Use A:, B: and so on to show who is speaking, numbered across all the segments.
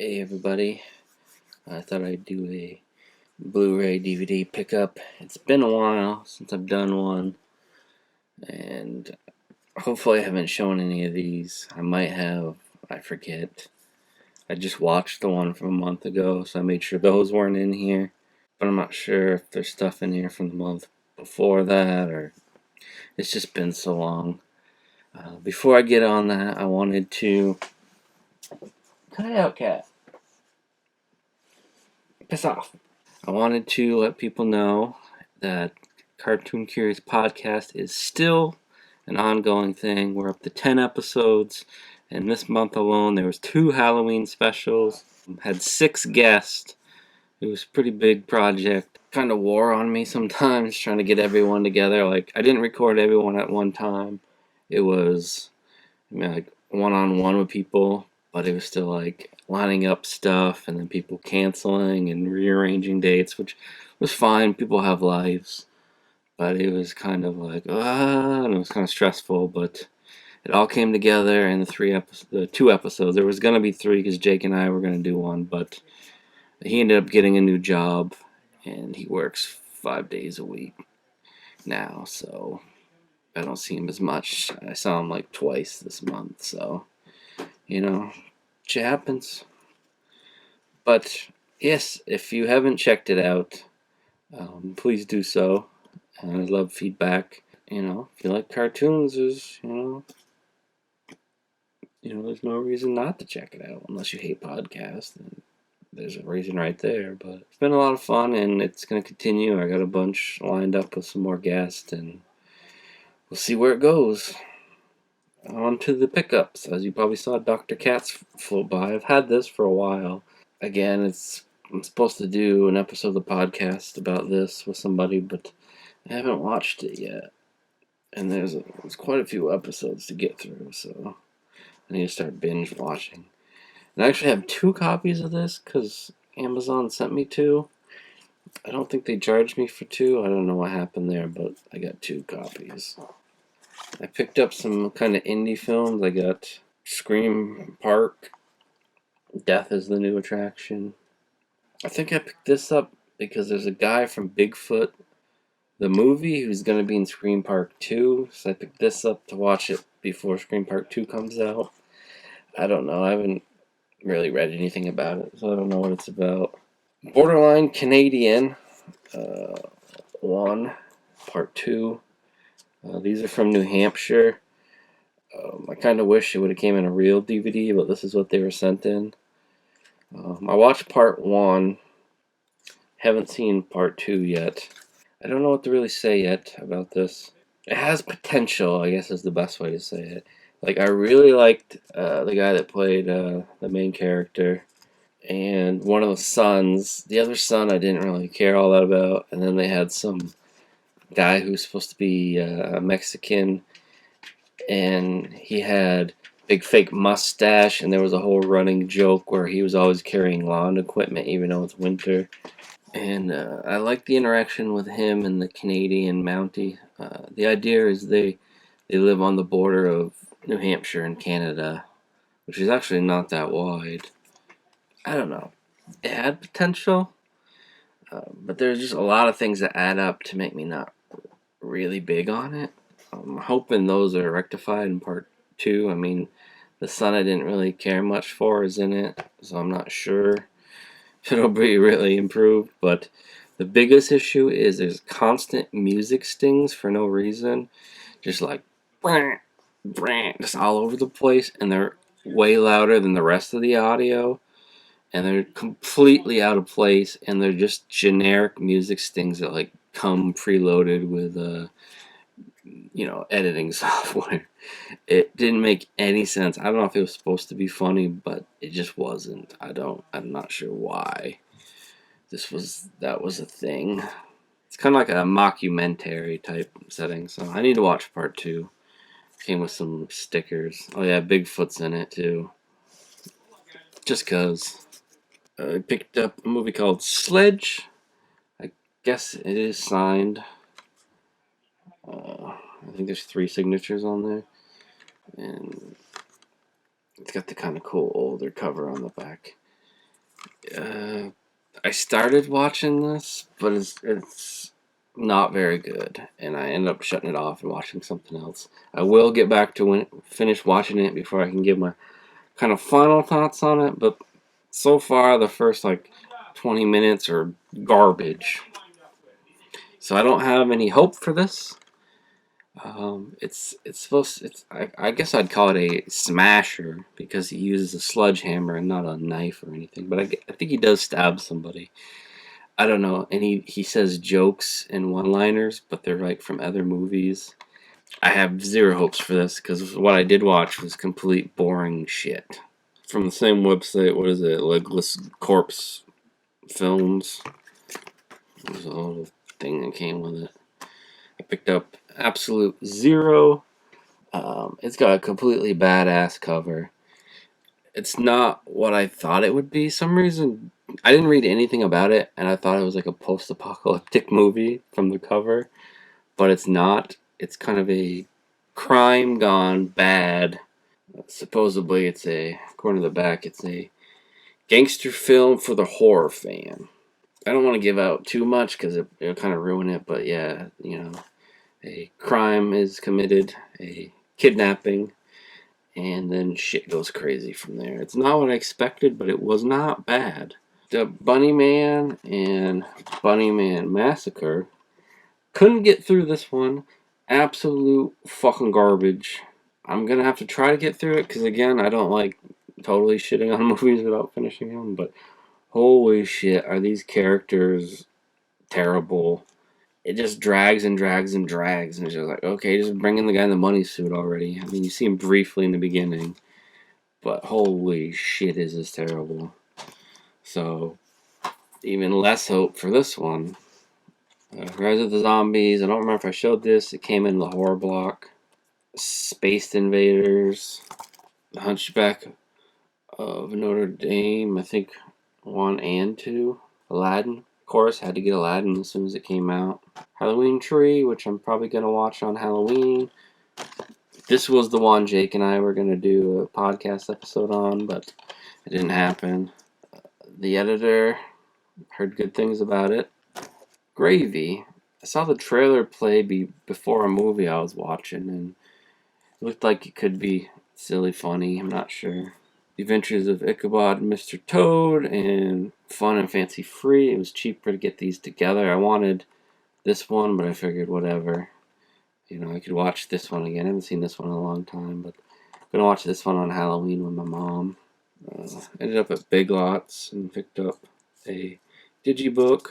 A: Hey everybody, I thought I'd do a Blu-ray DVD pickup. It's been a while since I've done one, and hopefully I haven't shown any of these. I might have, I forget. I just watched the one from a month ago, so I made sure those weren't in here. But I'm not sure if there's stuff in here from the month before that, or it's just been so long. Before I get on that, I wanted to... Cut it out, cat. Piss off. I wanted to let people know that Cartoon Curious Podcast is still an ongoing thing. We're up to 10 episodes, and this month alone there was 2 Halloween specials. Had 6 guests. It was a pretty big project. Kind of wore on me sometimes trying to get everyone together. Like, I didn't record everyone at one time. It was, like one-on-one with people, but it was still like lining up stuff and then people canceling and rearranging dates, which was fine. People have lives, but it was kind of like and it was kind of stressful. But it all came together in the 2 episodes. There was gonna be 3 because Jake and I were gonna do one, but he ended up getting a new job and he works 5 days a week now, so I don't see him as much. I saw him like twice this month, so shit happens. But yes, if you haven't checked it out, please do so. I love feedback. If you like cartoons, there's no reason not to check it out unless you hate podcasts. Then there's a reason right there. But it's been a lot of fun, and it's gonna continue. I got a bunch lined up with some more guests, and we'll see where it goes. On to the pickups. As you probably saw, Dr. Katz float by. I've had this for a while. Again, I'm supposed to do an episode of the podcast about this with somebody, but I haven't watched it yet. And there's quite a few episodes to get through, so I need to start binge watching. And I actually have 2 copies of this because Amazon sent me 2. I don't think they charged me for 2. I don't know what happened there, but I got 2 copies. I picked up some kind of indie films. I got Scream Park, Death is the New Attraction. I think I picked this up because there's a guy from Bigfoot, the movie, who's going to be in Scream Park 2. So I picked this up to watch it before Scream Park 2 comes out. I don't know. I haven't really read anything about it, so I don't know what it's about. Borderline Canadian 1, Part 2. These are from New Hampshire. I kind of wish it would have came in a real DVD, but this is what they were sent in. I watched Part 1. Haven't seen Part 2 yet. I don't know what to really say yet about this. It has potential, I guess is the best way to say it. Like, I really liked the guy that played the main character. And one of the sons. The other son I didn't really care all that about. And then they had some guy who's supposed to be Mexican. And he had big fake mustache. And there was a whole running joke where he was always carrying lawn equipment even though it's winter. And I like the interaction with him and the Canadian Mountie. The idea is they live on the border of New Hampshire and Canada, which is actually not that wide. I don't know. It had potential, but there's just a lot of things that add up to make me not really big on it. I'm hoping those are rectified in Part 2. I mean, the son I didn't really care much for is in it, so I'm not sure if it'll be really improved, but the biggest issue is there's constant music stings for no reason, just like just all over the place, and they're way louder than the rest of the audio, and they're completely out of place, and they're just generic music stings that like come preloaded with editing software. It didn't make any sense. I don't know if it was supposed to be funny, but it just wasn't. I'm not sure why that was a thing. It's kind of like a mockumentary type setting, so I need to watch Part 2. Came with some stickers. Oh yeah, Bigfoot's in it too. Just cause. I picked up a movie called Sledge. I guess it is signed. I think there's 3 signatures on there. And it's got the kind of cool older cover on the back. I started watching this, but it's not very good, and I ended up shutting it off and watching something else. I will get back to finish watching it before I can give my kind of final thoughts on it, but so far the first like 20 minutes are garbage. So I don't have any hope for this. It's supposed I guess I'd call it a smasher because he uses a sledgehammer and not a knife or anything. But I think he does stab somebody. I don't know. And he says jokes and one-liners, but they're like from other movies. I have zero hopes for this because what I did watch was complete boring shit. From the same website, what is it? Legless Corpse Films. There's a little thing that came with it. I picked up Absolute Zero. It's got a completely badass cover. It's not what I thought it would be. Some reason I didn't read anything about it, and I thought it was like a post-apocalyptic movie from the cover, but it's not. It's kind of a crime gone bad. Supposedly, according to the back, it's a gangster film for the horror fan. I don't want to give out too much because it'll kind of ruin it, but yeah, a crime is committed, a kidnapping, and then shit goes crazy from there. It's not what I expected, but it was not bad. The Bunnyman and Bunnyman Massacre couldn't get through this one. Absolute fucking garbage. I'm gonna have to try to get through it because again, I don't like totally shitting on movies without finishing them. But holy shit, are these characters terrible? It just drags and drags and drags, and it's just like, okay, just bring in the guy in the money suit already. I mean, you see him briefly in the beginning, but holy shit, is this terrible. So, even less hope for this one. Rise of the Zombies, I don't remember if I showed this, it came in the horror block. Space Invaders, The Hunchback of Notre Dame, I think 1 and 2. Aladdin, of course, had to get Aladdin as soon as it came out. Halloween Tree, which I'm probably going to watch on Halloween. This was the one Jake and I were going to do a podcast episode on, but it didn't happen. The Editor, heard good things about it. Gravy, I saw the trailer play before a movie I was watching, and it looked like it could be silly funny, I'm not sure. The Adventures of Ichabod and Mr. Toad, and Fun and Fancy Free. It was cheaper to get these together. I wanted this one, but I figured whatever. I could watch this one again. I haven't seen this one in a long time, but I'm going to watch this one on Halloween with my mom. Ended up at Big Lots and picked up a digibook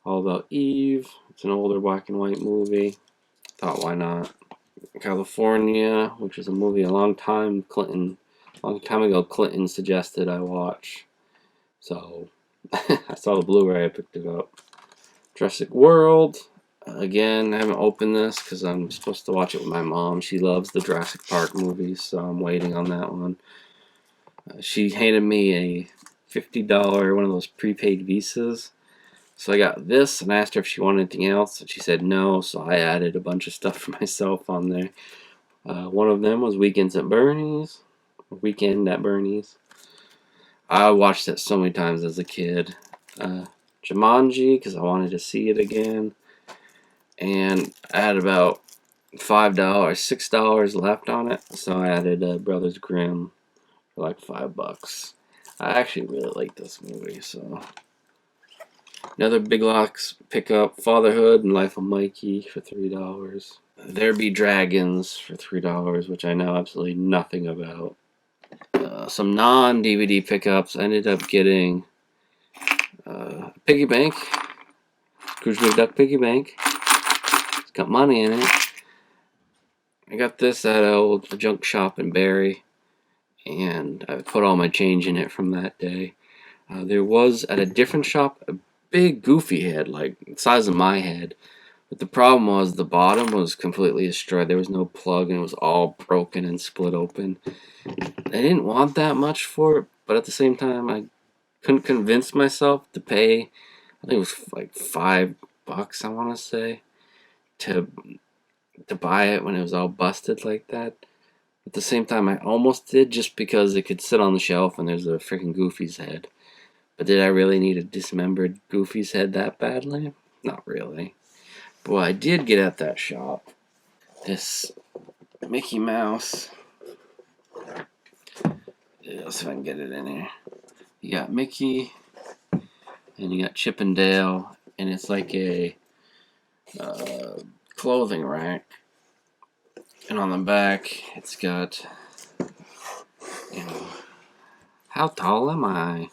A: all about Eve. It's an older black and white movie. Thought, why not? California, which is a movie a long time ago Clinton suggested I watch. So, I saw the Blu-ray, I picked it up. Jurassic World. Again, I haven't opened this because I'm supposed to watch it with my mom. She loves the Jurassic Park movies, so I'm waiting on that one. She handed me a $50 one of those prepaid visas. So I got this and asked her if she wanted anything else, and she said no, so I added a bunch of stuff for myself on there. One of them was Weekend at Bernie's. I watched it so many times as a kid. Jumanji, because I wanted to see it again. And I had about $6 left on it, so I added Brothers Grimm for like $5. I actually really like this movie, so. Another Big Lots pickup, Fatherhood and Life of Mikey for $3. There Be Dragons for $3, which I know absolutely nothing about. Some non-DVD pickups. I ended up getting Piggy Bank. Scrooge McDuck Piggy Bank. It's got money in it. I got this at a junk shop in Barrie, and I put all my change in it from that day. There was, at a different shop, a big goofy head, like the size of my head. But the problem was the bottom was completely destroyed. There was no plug, and it was all broken and split open. I didn't want that much for it, but at the same time, I couldn't convince myself to pay, I think it was like $5, I want to say, to buy it when it was all busted like that. At the same time, I almost did just because it could sit on the shelf and there's a freaking Goofy's head. But did I really need a dismembered Goofy's head that badly? Not really. But what I did get at that shop, this Mickey Mouse. Let's see if I can get it in here. You got Mickey, and you got Chip and Dale, and it's like a clothing rack. And on the back, it's got, you know, how tall am I?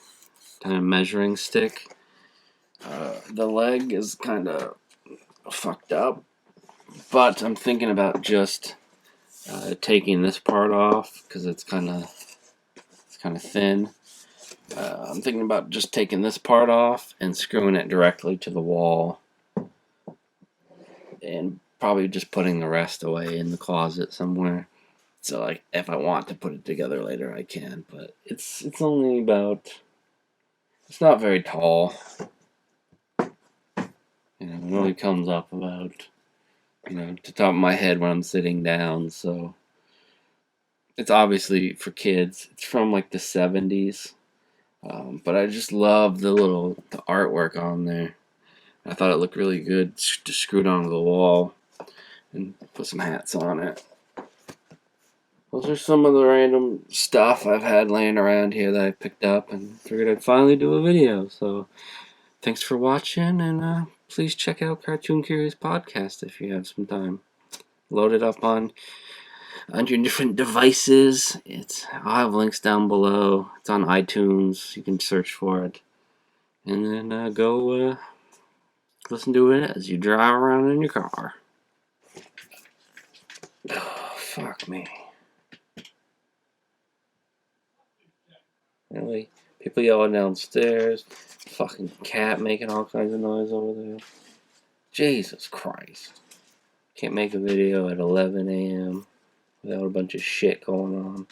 A: Kind of measuring stick. The leg is kind of fucked up, but I'm thinking about just taking this part off because it's kind of thin. I'm thinking about just taking this part off and screwing it directly to the wall, and probably just putting the rest away in the closet somewhere. So, like, if I want to put it together later, I can. But it's only about. It's not very tall. You know, it only comes up about, to the top of my head when I'm sitting down. So it's obviously for kids. It's from like the 70s. But I just love the artwork on there. I thought it looked really good to screw it onto the wall and put some hats on it. Those are some of the random stuff I've had laying around here that I picked up and figured I'd finally do a video. So thanks for watching, and please check out Cartoon Curious Podcast if you have some time. Load it up on your different devices. I'll have links down below. It's on iTunes. You can search for it. And then go listen to it as you drive around in your car. Oh, fuck me. Really? People yelling downstairs. Fucking cat making all kinds of noise over there. Jesus Christ. Can't make a video at 11 a.m. without a bunch of shit going on.